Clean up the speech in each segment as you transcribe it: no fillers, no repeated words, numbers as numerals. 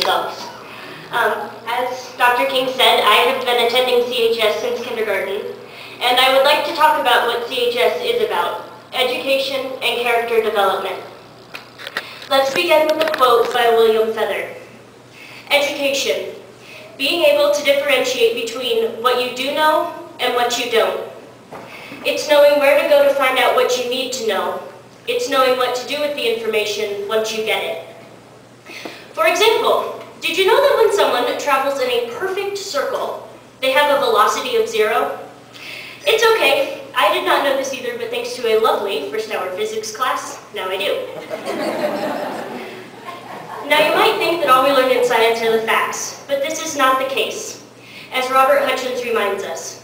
results. As Dr. King said, I have been attending CHS since kindergarten, and I would like to talk about what CHS is about: education and character development. Let's begin with a quote by William Feather. Education: being able to differentiate between what you do know and what you don't. It's knowing where to go to find out what you need to know. It's knowing what to do with the information once you get it. For example, did you know that when someone travels in a perfect circle, they have a velocity of 0? It's okay. I did not know this either, but thanks to a lovely first-hour physics class, now I do. Now you might think that all we learn in science are the facts, but this is not the case, as Robert Hutchins reminds us.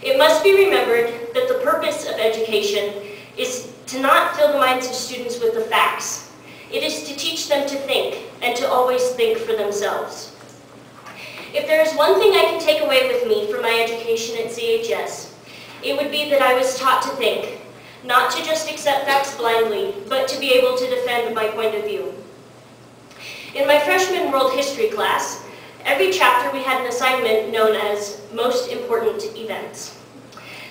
It must be remembered that the purpose of education is to not fill the minds of students with the facts. It is to teach them to think, and to always think for themselves. If there is one thing I can take away with me from my education at CHS, it would be that I was taught to think, not to just accept facts blindly, but to be able to defend my point of view. In my freshman world history class, every chapter we had an assignment known as Most Important Events.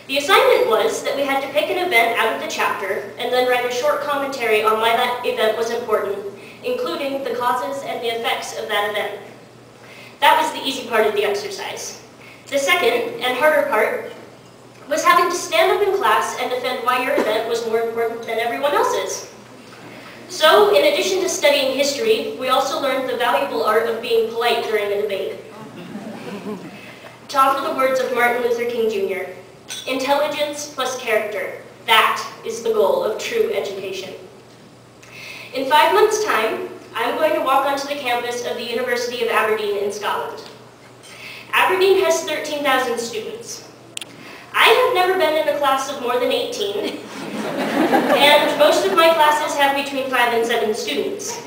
The assignment was that we had to pick an event out of the chapter and then write a short commentary on why that event was important, including the causes and the effects of that event. That was the easy part of the exercise. The second and harder part was having to stand up in class and defend why your event was more important than everyone else's. So, in addition to studying history, we also learned the valuable art of being polite during a debate. To offer the words of Martin Luther King Jr., intelligence plus character, that is the goal of true education. In 5 months' time, I'm going to walk onto the campus of the University of Aberdeen in Scotland. Aberdeen has 13,000 students. I have never been in a class of more than 18, and most of my classes have between 5 and 7 students.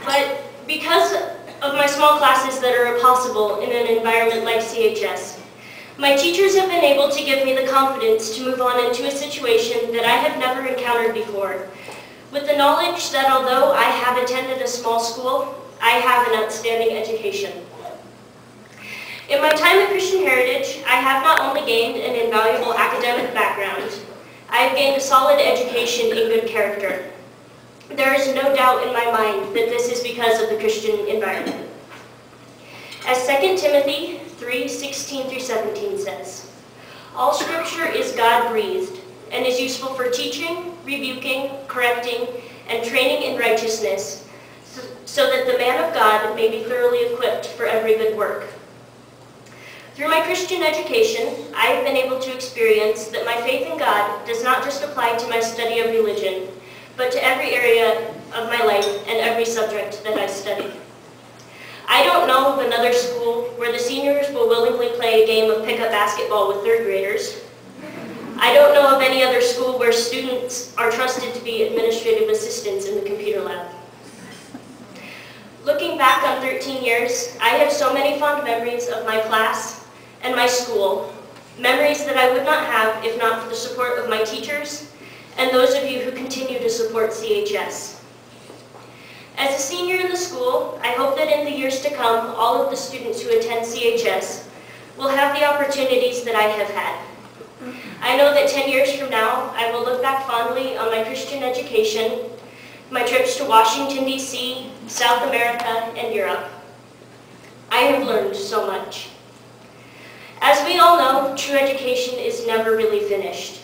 But because of my small classes that are possible in an environment like CHS, my teachers have been able to give me the confidence to move on into a situation that I have never encountered before, with the knowledge that although I have attended a small school, I have an outstanding education. In my time at Christian Heritage, I have not only gained an invaluable academic background, I have gained a solid education in good character. There is no doubt in my mind that this is because of the Christian environment. As 2 Timothy 3:16-17 says, all Scripture is God-breathed and is useful for teaching, rebuking, correcting, and training in righteousness, so that the man of God may be thoroughly equipped for every good work. Through my Christian education, I have been able to experience that my faith in God does not just apply to my study of religion, but to every area of my life and every subject that I study. I don't know of another school where the seniors will willingly play a game of pickup basketball with third graders. I don't know of any other school where students are trusted to be administrative assistants in the computer lab. Looking back on 13 years, I have so many fond memories of my class and my school, memories that I would not have if not for the support of my teachers and those of you who continue to support CHS. As a senior in the school, I hope that in the years to come, all of the students who attend CHS will have the opportunities that I have had. I know that 10 years from now, I will look back fondly on my Christian education, my trips to Washington, D.C., South America, and Europe. I have learned so much. As we all know, true education is never really finished.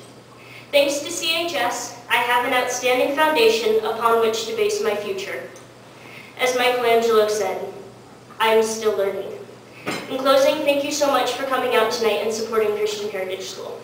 Thanks to CHS, I have an outstanding foundation upon which to base my future. As Michelangelo said, I am still learning. In closing, thank you so much for coming out tonight and supporting Christian Heritage School.